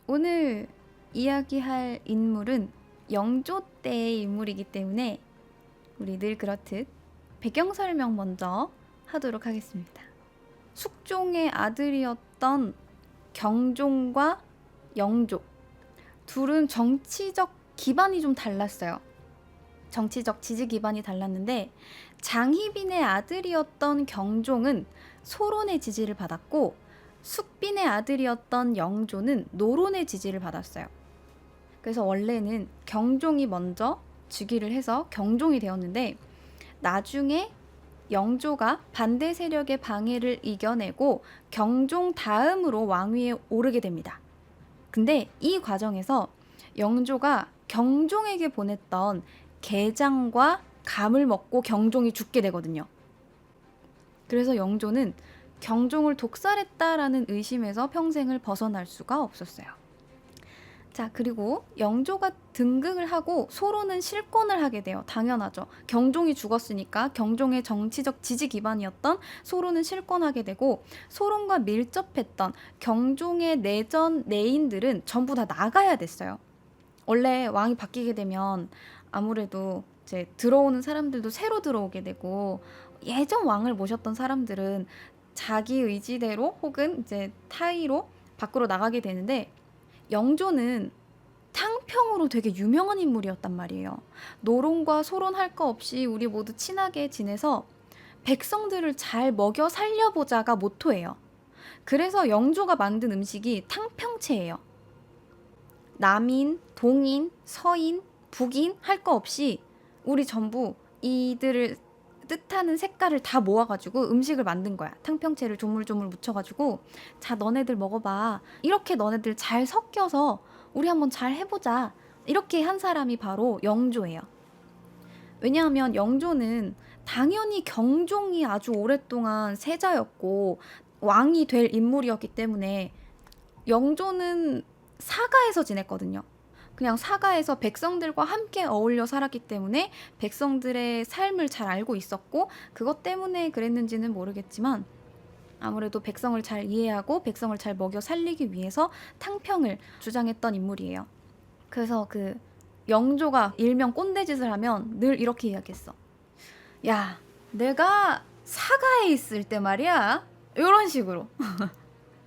오늘 이야기할 인물은 영조 때의 인물이기 때문에 우리 늘 그렇듯 배경 설명 먼저 하도록 하겠습니다. 숙종의 아들이었던 경종과 영조, 둘은 정치적 기반이 좀 달랐어요. 정치적 지지 기반이 달랐는데 장희빈의 아들이었던 경종은 소론의 지지를 받았고 숙빈의 아들이었던 영조는 노론의 지지를 받았어요. 그래서 원래는 경종이 먼저 즉위를 해서 경종이 되었는데 나중에 영조가 반대 세력의 방해를 이겨내고 경종 다음으로 왕위에 오르게 됩니다. 근데 이 과정에서 영조가 경종에게 보냈던 게장과 감을 먹고 경종이 죽게 되거든요. 그래서 영조는 경종을 독살했다라는 의심에서 평생을 벗어날 수가 없었어요. 자, 그리고 영조가 등극을 하고 소론은 실권을 하게 돼요. 당연하죠. 경종이 죽었으니까 경종의 정치적 지지 기반이었던 소론은 실권하게 되고 소론과 밀접했던 경종의 내전 내인들은 전부 다 나가야 됐어요. 원래 왕이 바뀌게 되면 아무래도 이제 들어오는 사람들도 새로 들어오게 되고 예전 왕을 모셨던 사람들은 자기 의지대로 혹은 이제 타의로 밖으로 나가게 되는데 영조는 탕평으로 되게 유명한 인물이었단 말이에요. 노론과 소론할 거 없이 우리 모두 친하게 지내서 백성들을 잘 먹여 살려보자가 모토예요. 그래서 영조가 만든 음식이 탕평채예요. 남인, 동인, 서인, 북인 할 거 없이 우리 전부 이들을 뜻하는 색깔을 다 모아가지고 음식을 만든 거야. 탕평채를 조물조물 묻혀가지고 자 너네들 먹어봐. 이렇게 너네들 잘 섞여서 우리 한번 잘 해보자. 이렇게 한 사람이 바로 영조예요. 왜냐하면 영조는 당연히 경종이 아주 오랫동안 세자였고 왕이 될 인물이었기 때문에 영조는 사가에서 지냈거든요. 그냥 사가에서 백성들과 함께 어울려 살았기 때문에 백성들의 삶을 잘 알고 있었고 그것 때문에 그랬는지는 모르겠지만 아무래도 백성을 잘 이해하고 백성을 잘 먹여 살리기 위해서 탕평을 주장했던 인물이에요. 그래서 그 영조가 일명 꼰대짓을 하면 늘 이렇게 이야기했어. 야, 내가 사가에 있을 때 말이야. 이런 식으로.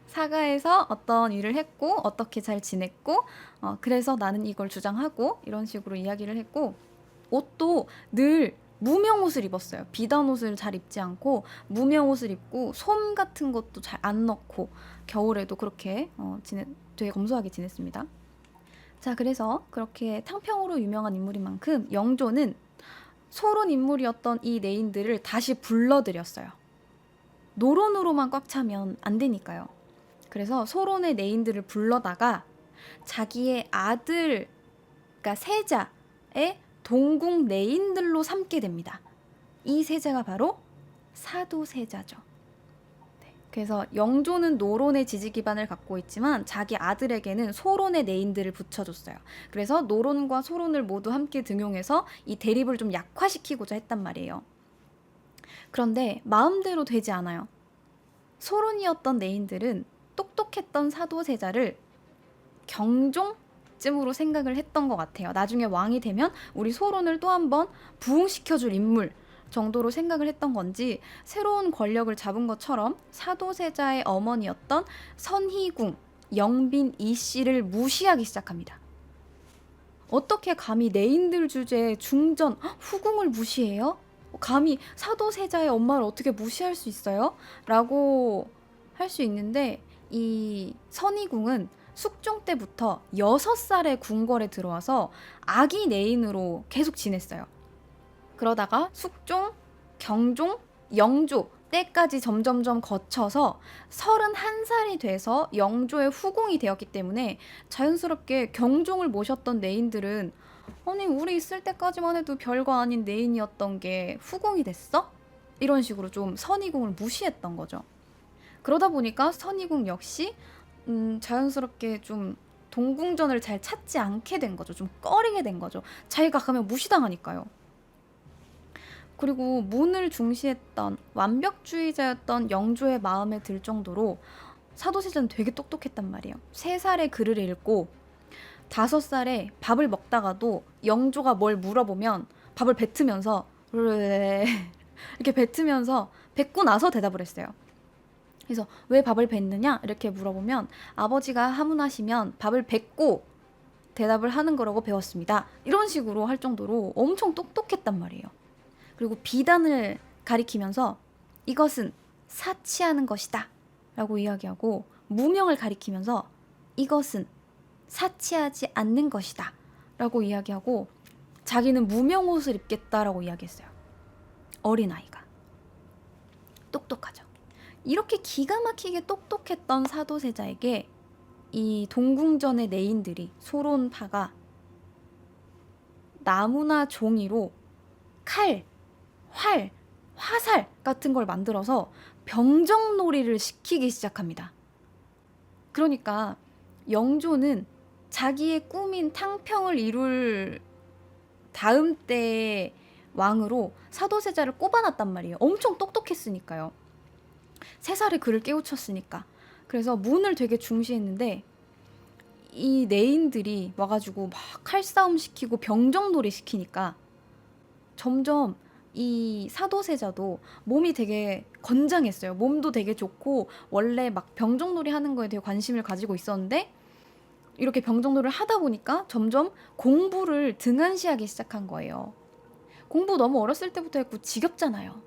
사가에서 어떤 일을 했고 어떻게 잘 지냈고 그래서 나는 이걸 주장하고 이런 식으로 이야기를 했고 옷도 늘 무명 옷을 입었어요. 비단 옷을 잘 입지 않고 무명 옷을 입고 솜 같은 것도 잘 안 넣고 겨울에도 그렇게 되게 검소하게 지냈습니다. 자, 그래서 그렇게 탕평으로 유명한 인물인 만큼 영조는 소론 인물이었던 이 내인들을 다시 불러들였어요. 노론으로만 꽉 차면 안 되니까요. 그래서 소론의 내인들을 불러다가 자기의 아들, 그러니까 세자의 동궁 내인들로 삼게 됩니다. 이 세자가 바로 사도세자죠. 네. 그래서 영조는 노론의 지지 기반을 갖고 있지만 자기 아들에게는 소론의 내인들을 붙여줬어요. 그래서 노론과 소론을 모두 함께 등용해서 이 대립을 좀 약화시키고자 했단 말이에요. 그런데 마음대로 되지 않아요. 소론이었던 내인들은 똑똑했던 사도세자를 경종쯤으로 생각을 했던 것 같아요. 나중에 왕이 되면 우리 소론을 또 한 번 부흥시켜줄 인물 정도로 생각을 했던 건지 새로운 권력을 잡은 것처럼 사도세자의 어머니였던 선희궁 영빈 이씨를 무시하기 시작합니다. 어떻게 감히 내인들 주제에 중전 후궁을 무시해요? 감히 사도세자의 엄마를 어떻게 무시할 수 있어요? 라고 할 수 있는데 이 선희궁은 숙종 때부터 6살에 궁궐에 들어와서 아기 내인으로 계속 지냈어요. 그러다가 숙종, 경종, 영조 때까지 점점점 거쳐서 31살이 돼서 영조의 후궁이 되었기 때문에 자연스럽게 경종을 모셨던 내인들은 아니 우리 있을 때까지만 해도 별거 아닌 내인이었던 게 후궁이 됐어? 이런 식으로 좀 선희궁을 무시했던 거죠. 그러다 보니까 선희궁 역시 자연스럽게 좀 동궁전을 잘 찾지 않게 된 거죠. 좀 꺼리게 된 거죠. 자기가 가면 무시당하니까요. 그리고 문을 중시했던 완벽주의자였던 영조의 마음에 들 정도로 사도세자는 되게 똑똑했단 말이에요. 3살에 글을 읽고 5살에 밥을 먹다가도 영조가 뭘 물어보면 밥을 뱉으면서 이렇게 뱉으면서 뱉고 나서 대답을 했어요. 그래서 왜 밥을 뱉느냐 이렇게 물어보면 아버지가 하문하시면 밥을 뱉고 대답을 하는 거라고 배웠습니다. 이런 식으로 할 정도로 엄청 똑똑했단 말이에요. 그리고 비단을 가리키면서 이것은 사치하는 것이다 라고 이야기하고, 무명을 가리키면서 이것은 사치하지 않는 것이다 라고 이야기하고, 자기는 무명옷을 입겠다라고 이야기했어요. 어린아이가. 똑똑하죠. 이렇게 기가 막히게 똑똑했던 사도세자에게 이 동궁전의 내인들이, 소론파가 나무나 종이로 칼, 활, 화살 같은 걸 만들어서 병정놀이를 시키기 시작합니다. 그러니까 영조는 자기의 꿈인 탕평을 이룰 다음 때의 왕으로 사도세자를 꼽아놨단 말이에요. 엄청 똑똑했으니까요. 3살에 그를 깨우쳤으니까. 그래서 문을 되게 중시했는데 이 내인들이 와가지고 막 칼싸움 시키고 병정놀이 시키니까 점점 이 사도세자도 몸이 되게 건장했어요. 몸도 되게 좋고 원래 막 병정놀이 하는 거에 되게 관심을 가지고 있었는데 이렇게 병정놀이를 하다 보니까 점점 공부를 등한시하기 시작한 거예요. 공부 너무 어렸을 때부터 했고 지겹잖아요.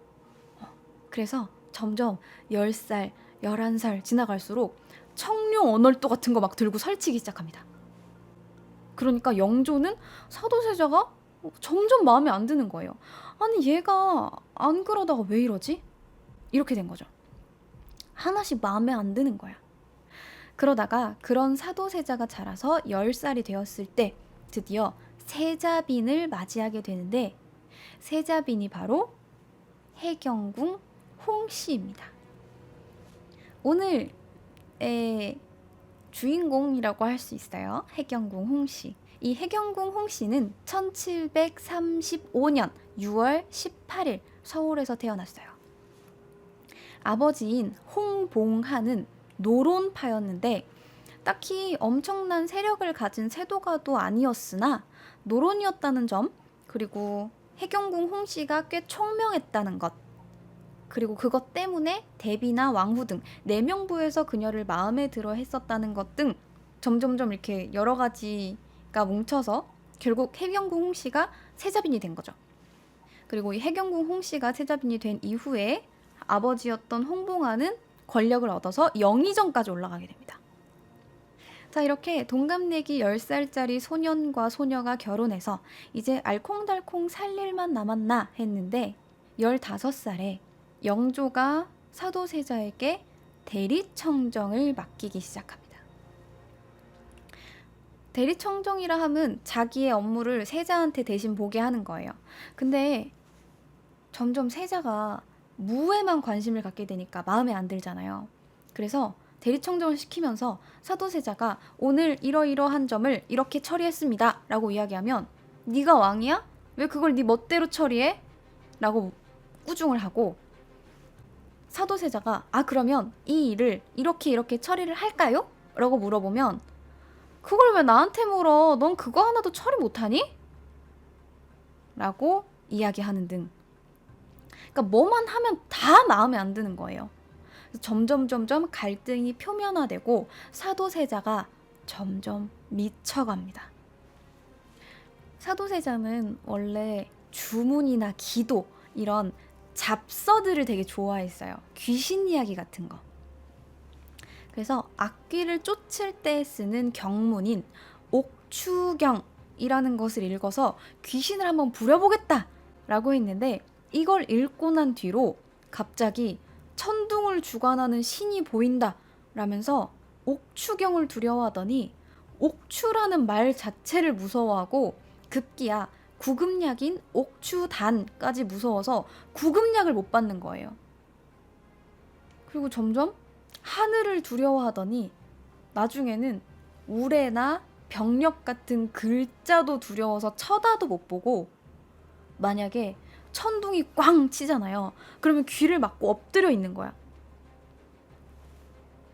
그래서 점점 10살, 11살 지나갈수록 청룡 언얼도 같은 거 막 들고 설치기 시작합니다. 그러니까 영조는 사도세자가 점점 마음에 안 드는 거예요. 아니 얘가 안 그러다가 왜 이러지? 이렇게 된 거죠. 하나씩 마음에 안 드는 거야. 그러다가 그런 사도세자가 자라서 10살이 되었을 때 드디어 세자빈을 맞이하게 되는데, 세자빈이 바로 해경궁 홍씨입니다. 오늘의 주인공이라고 할 수 있어요. 해경궁 홍씨. 이 해경궁 홍씨는 1735년 6월 18일 서울에서 태어났어요. 아버지인 홍봉하는 노론파였는데 딱히 엄청난 세력을 가진 세도가도 아니었으나 노론이었다는 점, 그리고 해경궁 홍씨가 꽤 총명했다는 것, 그리고 그것 때문에 대비나 왕후 등 내명부에서 그녀를 마음에 들어 했었다는 것 등 점점점 이렇게 여러 가지가 뭉쳐서 결국 해경궁 홍씨가 세자빈이 된 거죠. 그리고 이 해경궁 홍씨가 세자빈이 된 이후에 아버지였던 홍봉하는 권력을 얻어서 영의정까지 올라가게 됩니다. 자, 이렇게 동갑내기 10살짜리 소년과 소녀가 결혼해서 이제 알콩달콩 살 일만 남았나 했는데 15살에 영조가 사도세자에게 대리청정을 맡기기 시작합니다. 대리청정이라 함은 자기의 업무를 세자한테 대신 보게 하는 거예요. 근데 점점 세자가 무에만 관심을 갖게 되니까 마음에 안 들잖아요. 그래서 대리청정을 시키면서 사도세자가 오늘 이러이러한 점을 이렇게 처리했습니다 라고 이야기하면 네가 왕이야? 왜 그걸 네 멋대로 처리해? 라고 꾸중을 하고, 사도세자가 그러면 이 일을 이렇게 처리를 할까요? 라고 물어보면 그걸 왜 나한테 물어? 넌 그거 하나도 처리 못하니? 라고 이야기하는 등, 그러니까 뭐만 하면 다 마음에 안 드는 거예요. 점점 갈등이 표면화되고 사도세자가 점점 미쳐갑니다. 사도세자는 원래 주문이나 기도 이런 잡서들을 되게 좋아했어요. 귀신 이야기 같은 거. 그래서 악귀를 쫓을 때 쓰는 경문인 옥추경이라는 것을 읽어서 귀신을 한번 부려보겠다 라고 했는데, 이걸 읽고 난 뒤로 갑자기 천둥을 주관하는 신이 보인다 라면서 옥추경을 두려워하더니 옥추라는 말 자체를 무서워하고 급기야 구급약인 옥추단까지 무서워서 구급약을 못 받는 거예요. 그리고 점점 하늘을 두려워하더니 나중에는 우레나 병력 같은 글자도 두려워서 쳐다도 못 보고, 만약에 천둥이 꽝 치잖아요. 그러면 귀를 막고 엎드려 있는 거야.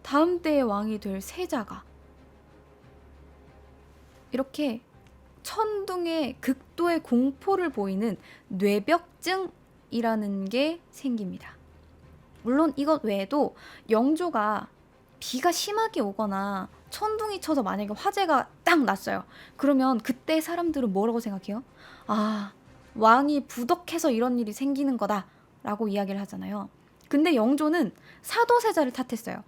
다음 때의 왕이 될 세자가 이렇게 천둥의 극도의 공포를 보이는 뇌벽증이라는 게 생깁니다. 물론 이것 외에도 영조가 비가 심하게 오거나 천둥이 쳐서 만약에 화재가 딱 났어요. 그러면 그때 사람들은 뭐라고 생각해요? 아, 왕이 부덕해서 이런 일이 생기는 거다 라고 이야기를 하잖아요. 근데 영조는 사도세자를 탓했어요.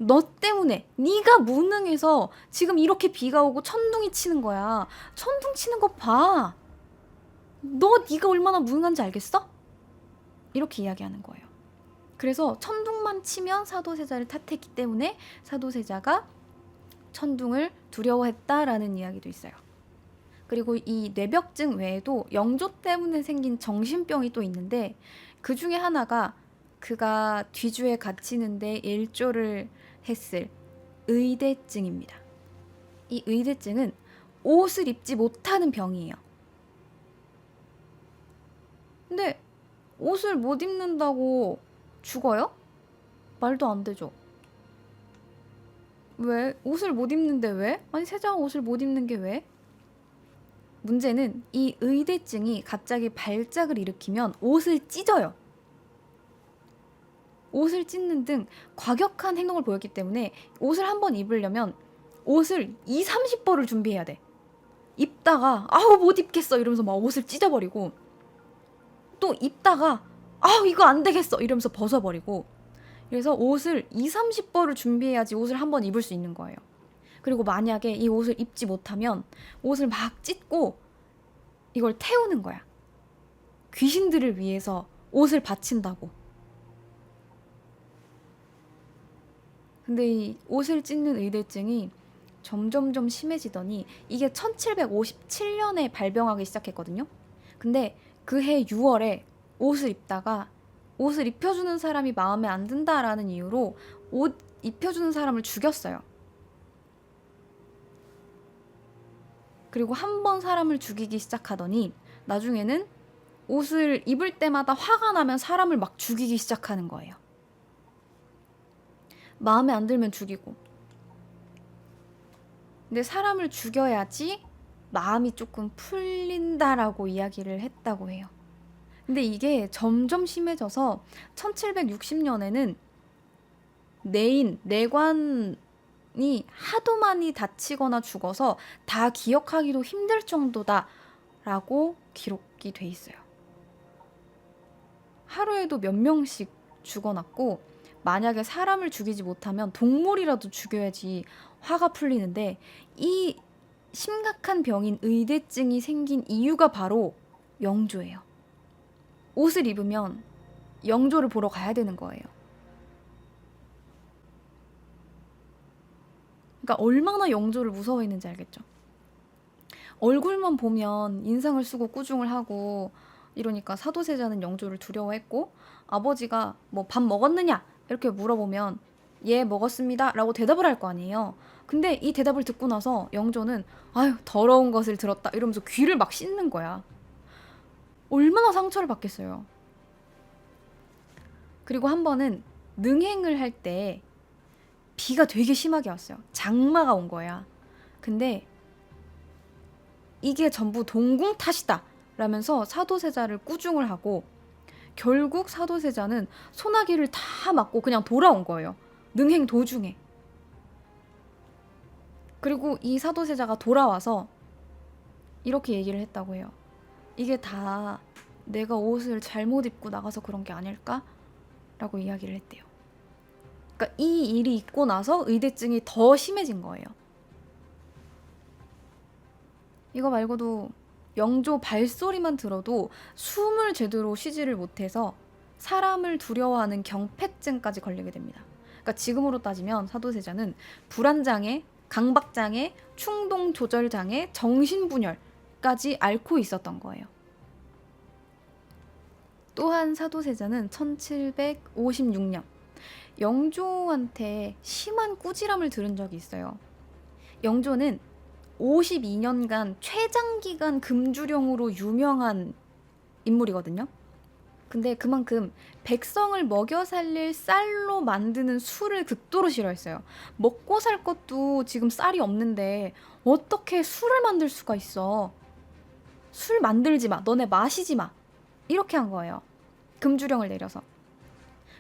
너 때문에 네가 무능해서 지금 이렇게 비가 오고 천둥이 치는 거야. 천둥 치는 거 봐. 네가 얼마나 무능한지 알겠어? 이렇게 이야기하는 거예요. 그래서 천둥만 치면 사도세자를 탓했기 때문에 사도세자가 천둥을 두려워했다라는 이야기도 있어요. 그리고 이 뇌벽증 외에도 영조 때문에 생긴 정신병이 또 있는데 그 중에 하나가 그가 뒤주에 갇히는데 일조를 했을 의대증입니다. 이 의대증은 옷을 입지 못하는 병이에요. 근데 옷을 못 입는다고 죽어요? 말도 안 되죠. 왜? 옷을 못 입는데 왜? 아니 세자가 옷을 못 입는 게 왜? 문제는 이 의대증이 갑자기 발작을 일으키면 옷을 찢어요. 옷을 찢는 등 과격한 행동을 보였기 때문에 옷을 한번 입으려면 옷을 2, 30벌을 준비해야 돼. 입다가 아우 못 입겠어 이러면서 막 옷을 찢어버리고 또 입다가 아우 이거 안 되겠어 이러면서 벗어버리고 그래서 옷을 2, 30벌을 준비해야지 옷을 한번 입을 수 있는 거예요. 그리고 만약에 이 옷을 입지 못하면 옷을 막 찢고 이걸 태우는 거야. 귀신들을 위해서 옷을 바친다고. 근데 이 옷을 찢는 의대증이 점점점 심해지더니 이게 1757년에 발병하기 시작했거든요. 근데 그해 6월에 옷을 입다가 옷을 입혀주는 사람이 마음에 안 든다라는 이유로 옷 입혀주는 사람을 죽였어요. 그리고 한 번 사람을 죽이기 시작하더니 나중에는 옷을 입을 때마다 화가 나면 사람을 막 죽이기 시작하는 거예요. 마음에 안 들면 죽이고. 근데 사람을 죽여야지 마음이 조금 풀린다라고 이야기를 했다고 해요. 근데 이게 점점 심해져서 1760년에는 내관이 하도 많이 다치거나 죽어서 다 기억하기도 힘들 정도다라고 기록이 돼 있어요. 하루에도 몇 명씩 죽어났고 만약에 사람을 죽이지 못하면 동물이라도 죽여야지 화가 풀리는데 이 심각한 병인 의대증이 생긴 이유가 바로 영조예요. 옷을 입으면 영조를 보러 가야 되는 거예요. 그러니까 얼마나 영조를 무서워했는지 알겠죠? 얼굴만 보면 인상을 쓰고 꾸중을 하고 이러니까 사도세자는 영조를 두려워했고 아버지가 뭐 밥 먹었느냐 이렇게 물어보면 예 먹었습니다 라고 대답을 할 거 아니에요. 근데 이 대답을 듣고 나서 영조는 아유 더러운 것을 들었다 이러면서 귀를 막 씻는 거야. 얼마나 상처를 받겠어요. 그리고 한 번은 능행을 할 때 비가 되게 심하게 왔어요. 장마가 온 거야. 근데 이게 전부 동궁 탓이다 라면서 사도세자를 꾸중을 하고 결국 사도세자는 소나기를 다 맞고 그냥 돌아온 거예요. 능행 도중에. 그리고 이 사도세자가 돌아와서 이렇게 얘기를 했다고 해요. 이게 다 내가 옷을 잘못 입고 나가서 그런 게 아닐까? 라고 이야기를 했대요. 그러니까 이 일이 있고 나서 의대증이 더 심해진 거예요. 이거 말고도 영조 발소리만 들어도 숨을 제대로 쉬지를 못해서 사람을 두려워하는 경패증까지 걸리게 됩니다. 그러니까 지금으로 따지면 사도세자는 불안장애, 강박장애, 충동조절장애, 정신분열까지 앓고 있었던 거예요. 또한 사도세자는 1756년 영조한테 심한 꾸지람을 들은 적이 있어요. 영조는 52년간 최장기간 금주령으로 유명한 인물이거든요. 근데 그만큼 백성을 먹여 살릴 쌀로 만드는 술을 극도로 싫어했어요. 먹고 살 것도 지금 쌀이 없는데 어떻게 술을 만들 수가 있어? 술 만들지 마. 너네 마시지 마. 이렇게 한 거예요. 금주령을 내려서.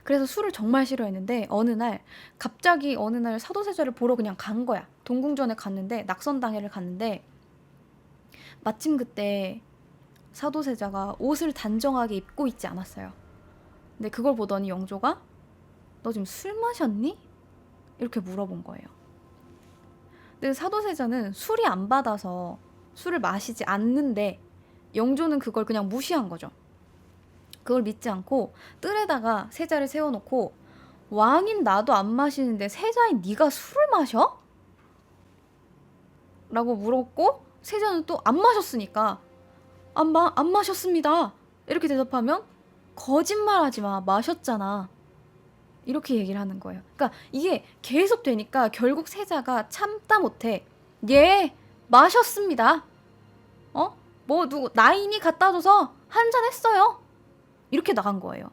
그래서 술을 정말 싫어했는데 갑자기 어느 날 사도세자를 보러 그냥 간 거야. 동궁전에 갔는데 낙선당회를 갔는데 마침 그때 사도세자가 옷을 단정하게 입고 있지 않았어요. 근데 그걸 보더니 영조가 너 지금 술 마셨니? 이렇게 물어본 거예요. 근데 사도세자는 술이 안 받아서 술을 마시지 않는데 영조는 그걸 그냥 무시한 거죠. 그걸 믿지 않고 뜰에다가 세자를 세워놓고 왕인 나도 안 마시는데 세자인 네가 술을 마셔? 라고 물었고 세자는 또 안 마셨으니까 안 마셨습니다. 이렇게 대답하면 거짓말하지 마. 마셨잖아. 이렇게 얘기를 하는 거예요. 그러니까 이게 계속 되니까 결국 세자가 참다 못해. 예, 마셨습니다. 누구 나인이 갖다 줘서 한 잔 했어요. 이렇게 나간 거예요.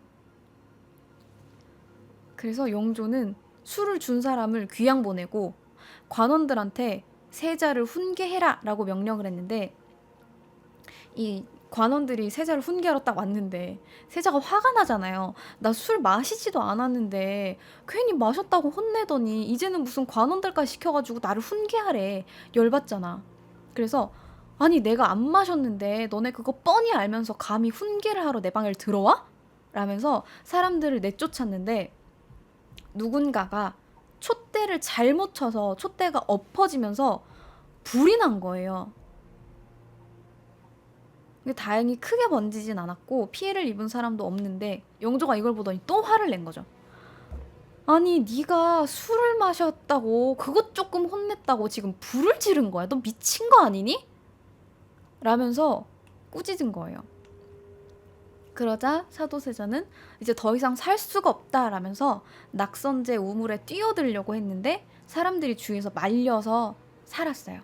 그래서 영조는 술을 준 사람을 귀양 보내고 관원들한테 세자를 훈계해라 라고 명령을 했는데 이 관원들이 세자를 훈계하러 딱 왔는데 세자가 화가 나잖아요. 나 술 마시지도 않았는데 괜히 마셨다고 혼내더니 이제는 무슨 관원들까지 시켜가지고 나를 훈계하래. 열받잖아. 그래서 아니 내가 안 마셨는데 너네 그거 뻔히 알면서 감히 훈계를 하러 내 방을 들어와? 라면서 사람들을 내쫓았는데 누군가가 촛대를 잘못 쳐서 촛대가 엎어지면서 불이 난 거예요. 근데 다행히 크게 번지진 않았고 피해를 입은 사람도 없는데 영조가 이걸 보더니 또 화를 낸 거죠. 아니 네가 술을 마셨다고 그것 조금 혼냈다고 지금 불을 지른 거야. 너 미친 거 아니니? 라면서 꾸짖은 거예요. 그러자 사도세자는 이제 더 이상 살 수가 없다라면서 낙선제 우물에 뛰어들려고 했는데 사람들이 주위에서 말려서 살았어요.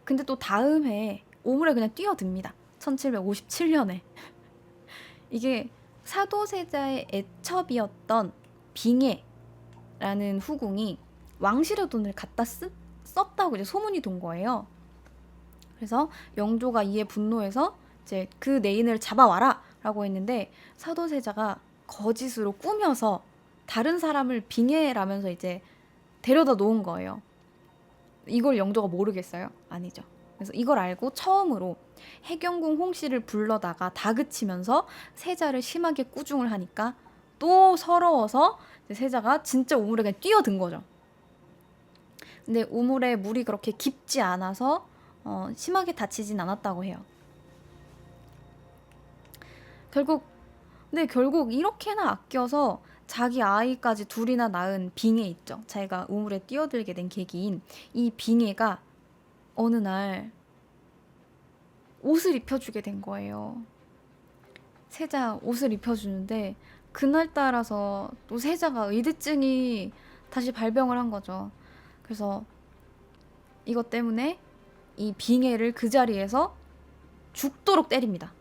근데 또 다음 해에 우물에 그냥 뛰어듭니다. 1757년에. 이게 사도세자의 애첩이었던 빙해라는 후궁이 왕실의 돈을 갖다 썼다고 이제 소문이 돈 거예요. 그래서 영조가 이에 분노해서 이제 그 내인을 잡아와라 라고 했는데 사도세자가 거짓으로 꾸며서 다른 사람을 빙해라면서 이제 데려다 놓은 거예요. 이걸 영조가 모르겠어요? 아니죠. 그래서 이걸 알고 처음으로 해경궁 홍씨를 불러다가 다그치면서 세자를 심하게 꾸중을 하니까 또 서러워서 세자가 진짜 우물에 그냥 뛰어든 거죠. 근데 우물에 물이 그렇게 깊지 않아서 심하게 다치진 않았다고 해요. 결국 이렇게나 아껴서 자기 아이까지 둘이나 낳은 빙해 있죠. 자기가 우물에 뛰어들게 된 계기인 이 빙해가 어느 날 옷을 입혀주게 된 거예요. 세자 옷을 입혀주는데 그날따라서 또 세자가 의대증이 다시 발병을 한 거죠. 그래서 이것 때문에 이 빙해를 그 자리에서 죽도록 때립니다.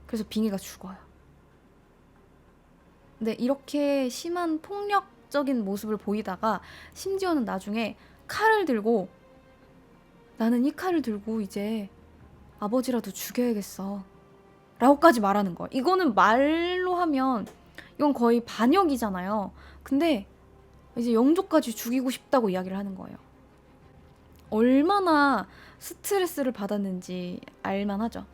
그래서 빙해가 죽어요. 근데 이렇게 심한 폭력적인 모습을 보이다가 심지어는 나중에 칼을 들고 나는 이 칼을 들고 이제 아버지라도 죽여야겠어 라고까지 말하는 거예요. 이거는 말로 하면 이건 거의 반역이잖아요. 근데 이제 영조까지 죽이고 싶다고 이야기를 하는 거예요. 얼마나 스트레스를 받았는지 알만하죠.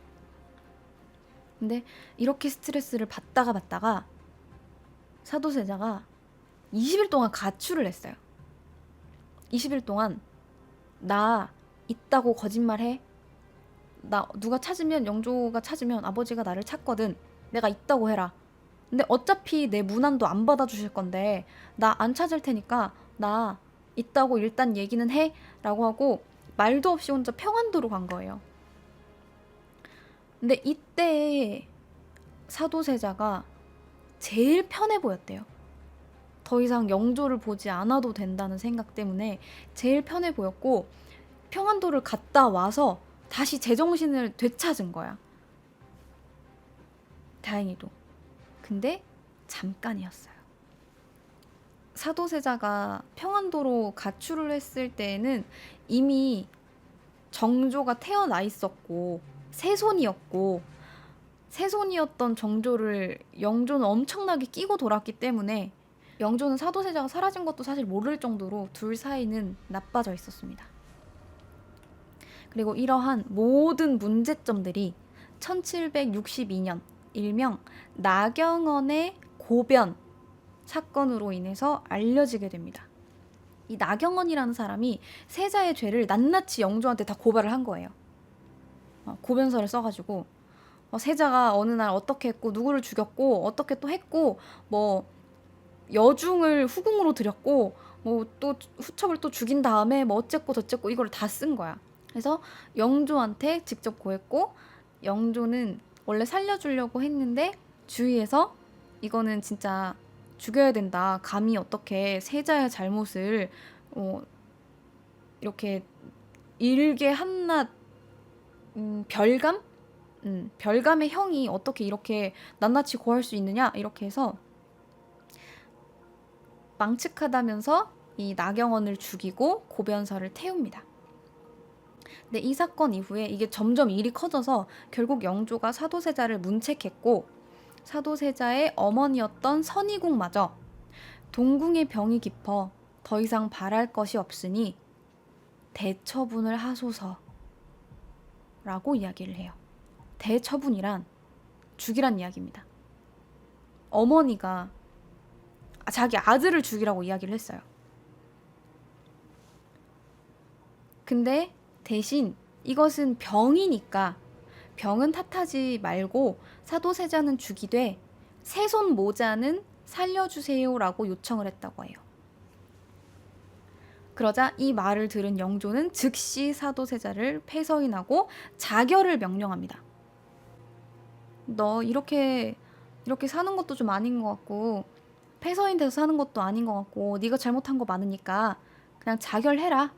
근데 이렇게 스트레스를 받다가 사도세자가 20일 동안 가출을 했어요. 20일 동안 나 있다고 거짓말해. 나 누가 찾으면 영조가 찾으면 아버지가 나를 찾거든. 내가 있다고 해라. 근데 어차피 내 문안도 안 받아주실 건데 나 안 찾을 테니까 나 있다고 일단 얘기는 해 라고 하고 말도 없이 혼자 평안도로 간 거예요. 근데 이때 사도세자가 제일 편해 보였대요. 더 이상 영조를 보지 않아도 된다는 생각 때문에 제일 편해 보였고 평안도를 갔다 와서 다시 제정신을 되찾은 거야. 다행히도. 근데 잠깐이었어요. 사도세자가 평안도로 가출을 했을 때에는 이미 정조가 태어나 있었고 세손이었고, 세손이었던 정조를 영조는 엄청나게 끼고 돌았기 때문에 영조는 사도세자가 사라진 것도 사실 모를 정도로 둘 사이는 나빠져 있었습니다. 그리고 이러한 모든 문제점들이 1762년 일명 나경원의 고변 사건으로 인해서 알려지게 됩니다. 이 나경원이라는 사람이 세자의 죄를 낱낱이 영조한테 다 고발을 한 거예요. 고변서를 써가지고 세자가 어느 날 어떻게 했고 누구를 죽였고 어떻게 또 했고 뭐 여중을 후궁으로 들였고 뭐 또 후첩을 또 죽인 다음에 뭐 어쨌고 저쨌고 이걸 다 쓴 거야. 그래서 영조한테 직접 고했고, 영조는 원래 살려주려고 했는데 주위에서 이거는 진짜 죽여야 된다. 감히 어떻게 세자의 잘못을 이렇게 일개 한낱 별감? 별감의 형이 어떻게 이렇게 낱낱이 고할 수 있느냐? 이렇게 해서 망측하다면서 이 나경원을 죽이고 고변서를 태웁니다. 근데 이 사건 이후에 이게 점점 일이 커져서 결국 영조가 사도세자를 문책했고, 사도세자의 어머니였던 선희궁마저 동궁의 병이 깊어 더 이상 바랄 것이 없으니 대처분을 하소서 라고 이야기를 해요. 대처분이란 죽이란 이야기입니다. 어머니가 자기 아들을 죽이라고 이야기를 했어요. 근데 대신 이것은 병이니까 병은 탓하지 말고 사도세자는 죽이되 세손 모자는 살려주세요라고 요청을 했다고 해요. 그러자 이 말을 들은 영조는 즉시 사도세자를 폐서인하고 자결을 명령합니다. 너 이렇게 사는 것도 좀 아닌 것 같고 폐서인 돼서 사는 것도 아닌 것 같고 네가 잘못한 거 많으니까 그냥 자결해라.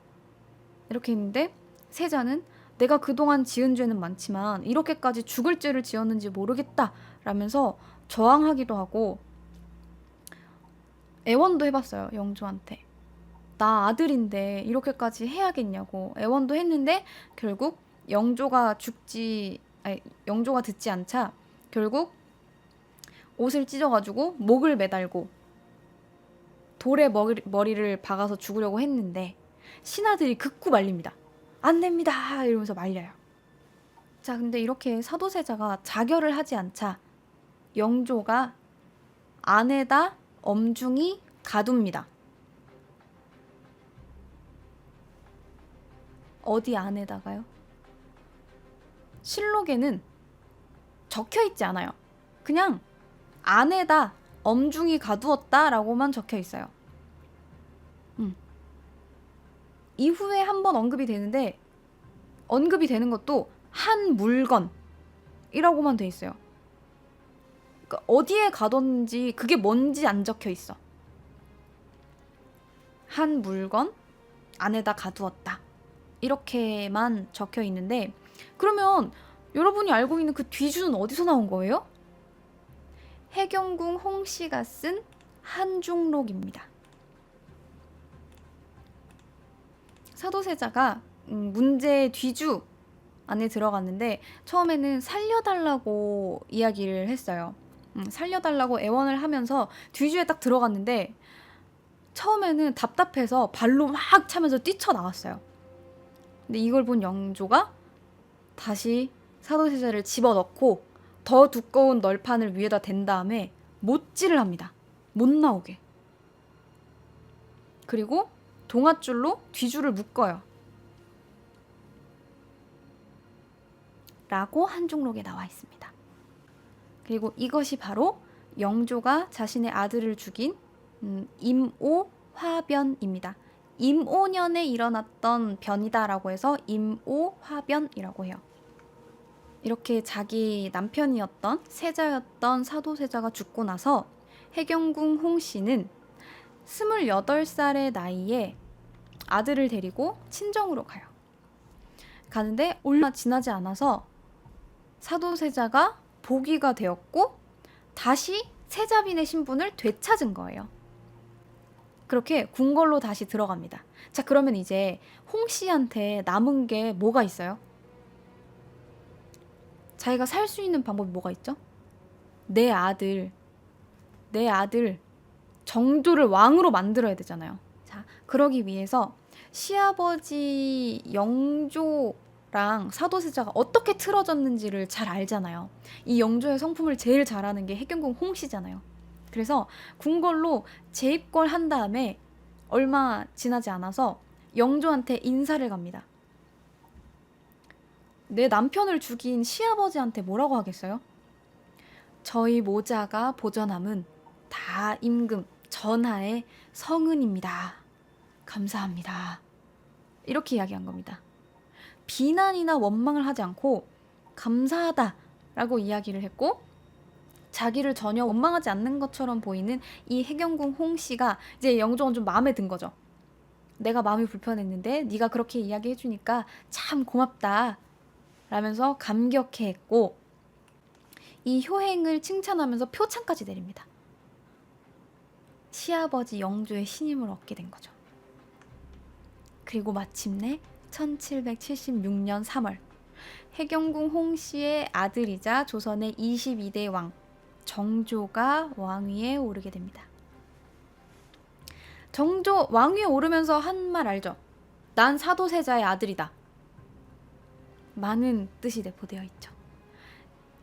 이렇게 했는데 세자는 내가 그동안 지은 죄는 많지만 이렇게까지 죽을 죄를 지었는지 모르겠다 라면서 저항하기도 하고 애원도 해봤어요. 영조한테. 나 아들인데 이렇게까지 해야겠냐고 애원도 했는데 결국 영조가 듣지 않자 결국 옷을 찢어가지고 목을 매달고 돌에 머리를 박아서 죽으려고 했는데 신하들이 극구 말립니다. 안 됩니다 이러면서 말려요. 자, 근데 이렇게 사도세자가 자결을 하지 않자 영조가 안에다 엄중히 가둡니다. 어디 안에다가요? 실록에는 적혀 있지 않아요. 그냥 안에다 엄중히 가두었다라고만 적혀 있어요. 이후에 한번 언급이 되는데 언급이 되는 것도 한 물건이라고만 돼 있어요. 그러니까 어디에 가뒀는지 그게 뭔지 안 적혀 있어. 한 물건 안에다 가두었다. 이렇게만 적혀 있는데 그러면 여러분이 알고 있는 그 뒤주는 어디서 나온 거예요? 해경궁 홍씨가 쓴 한중록입니다. 사도세자가 문제의 뒤주 안에 들어갔는데 처음에는 살려달라고 이야기를 했어요. 살려달라고 애원을 하면서 뒤주에 딱 들어갔는데 처음에는 답답해서 발로 막 차면서 뛰쳐나왔어요. 근데 이걸 본 영조가 다시 사도세자를 집어넣고 더 두꺼운 널판을 위에다 댄 다음에 못질을 합니다. 못 나오게. 그리고 동아줄로 뒤줄을 묶어요. 라고 한중록에 나와 있습니다. 그리고 이것이 바로 영조가 자신의 아들을 죽인 임오화변입니다. 임오년에 일어났던 변이다라고 해서 임오화변이라고 해요. 이렇게 자기 남편이었던 세자였던 사도세자가 죽고 나서 해경궁 홍씨는 28살의 나이에 아들을 데리고 친정으로 가요. 가는데 얼마 지나지 않아서 사도세자가 복위가 되었고 다시 세자빈의 신분을 되찾은 거예요. 그렇게 궁궐로 다시 들어갑니다. 자, 그러면 이제 홍씨한테 남은 게 뭐가 있어요? 자기가 살 수 있는 방법이 뭐가 있죠? 내 아들 정조를 왕으로 만들어야 되잖아요. 자, 그러기 위해서 시아버지 영조랑 사도세자가 어떻게 틀어졌는지를 잘 알잖아요. 이 영조의 성품을 제일 잘하는 게 해경궁 홍씨잖아요. 그래서 궁궐로 재입궐한 다음에 얼마 지나지 않아서 영조한테 인사를 갑니다. 내 남편을 죽인 시아버지한테 뭐라고 하겠어요? 저희 모자가 보전함은 다 임금 전하의 성은입니다. 감사합니다. 이렇게 이야기한 겁니다. 비난이나 원망을 하지 않고 감사하다라고 이야기를 했고, 자기를 전혀 원망하지 않는 것처럼 보이는 이 해경궁 홍씨가 이제 영조는 좀 마음에 든 거죠. 내가 마음이 불편했는데 네가 그렇게 이야기해주니까 참 고맙다 라면서 감격해했고, 이 효행을 칭찬하면서 표창까지 내립니다. 시아버지 영조의 신임을 얻게 된 거죠. 그리고 마침내 1776년 3월 해경궁 홍씨의 아들이자 조선의 22대 왕 정조가 왕위에 오르게 됩니다. 정조 왕위에 오르면서 한 말 알죠? 난 사도세자의 아들이다. 많은 뜻이 내포되어 있죠.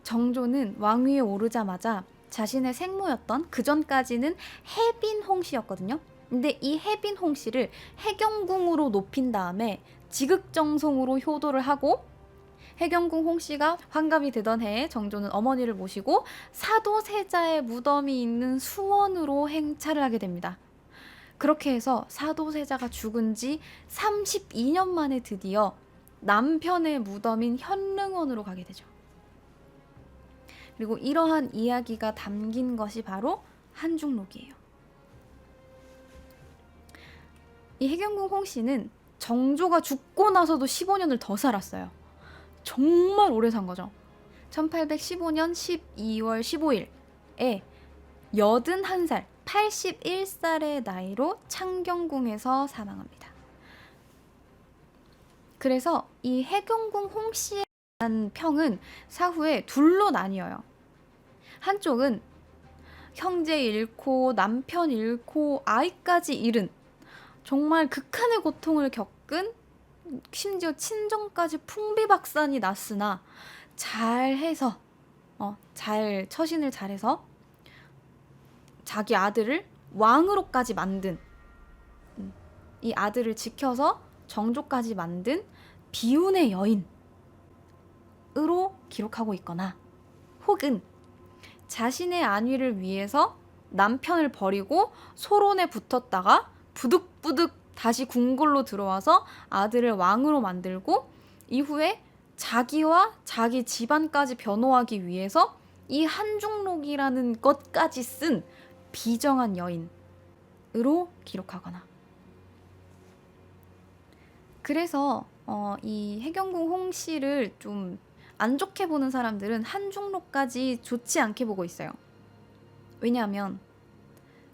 정조는 왕위에 오르자마자 자신의 생모였던 그전까지는 해빈 홍씨였거든요. 근데 이 해빈 홍씨를 해경궁으로 높인 다음에 지극정성으로 효도를 하고, 해경궁 홍씨가 환갑이 되던 해에 정조는 어머니를 모시고 사도세자의 무덤이 있는 수원으로 행차를 하게 됩니다. 그렇게 해서 사도세자가 죽은 지 32년 만에 드디어 남편의 무덤인 현릉원으로 가게 되죠. 그리고 이러한 이야기가 담긴 것이 바로 한중록이에요. 이 해경궁 홍씨는 정조가 죽고 나서도 15년을 더 살았어요. 정말 오래 산 거죠. 1815년 12월 15일에 81살, 81살의 나이로 창경궁에서 사망합니다. 그래서 이 해경궁 홍씨에 대한 평은 사후에 둘로 나뉘어요. 한쪽은 형제 잃고 남편 잃고 아이까지 잃은 정말 극한의 고통을 겪은, 심지어 친정까지 풍비박산이 났으나 잘해서 잘 처신을 잘해서 자기 아들을 왕으로까지 만든, 이 아들을 지켜서 정조까지 만든 비운의 여인으로 기록하고 있거나, 혹은 자신의 안위를 위해서 남편을 버리고 소론에 붙었다가 부득부득 다시 궁궐로 들어와서 아들을 왕으로 만들고 이후에 자기와 자기 집안까지 변호하기 위해서 이 한중록이라는 것까지 쓴 비정한 여인으로 기록하거나. 그래서 이 해경궁 홍씨를 좀 안 좋게 보는 사람들은 한중록까지 좋지 않게 보고 있어요. 왜냐하면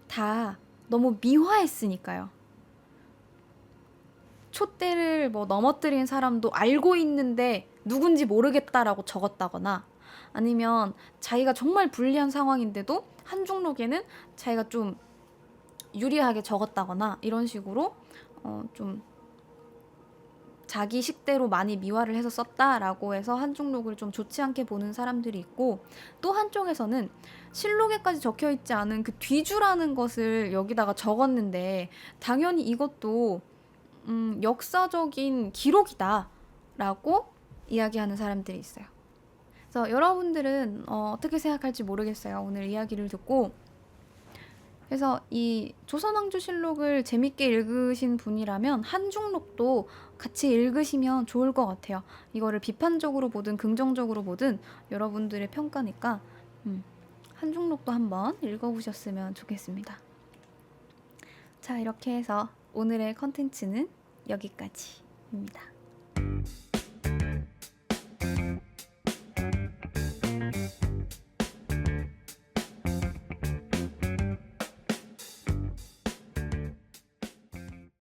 다 너무 미화했으니까요. 촛대를 넘어뜨린 사람도 알고 있는데 누군지 모르겠다라고 적었다거나, 아니면 자기가 정말 불리한 상황인데도 한중록에는 자기가 좀 유리하게 적었다거나, 이런 식으로 좀 자기 식대로 많이 미화를 해서 썼다라고 해서 한중록을 좀 좋지 않게 보는 사람들이 있고, 또 한쪽에서는 실록에까지 적혀있지 않은 그 뒤주라는 것을 여기다가 적었는데 당연히 이것도 역사적인 기록이다 라고 이야기하는 사람들이 있어요. 그래서 여러분들은 어떻게 생각할지 모르겠어요. 오늘 이야기를 듣고. 그래서 이 조선왕조실록을 재밌게 읽으신 분이라면 한중록도 같이 읽으시면 좋을 것 같아요. 이거를 비판적으로 보든 긍정적으로 보든 여러분들의 평가니까 한중록도 한번 읽어보셨으면 좋겠습니다. 자, 이렇게 해서 오늘의 컨텐츠는 여기까지입니다.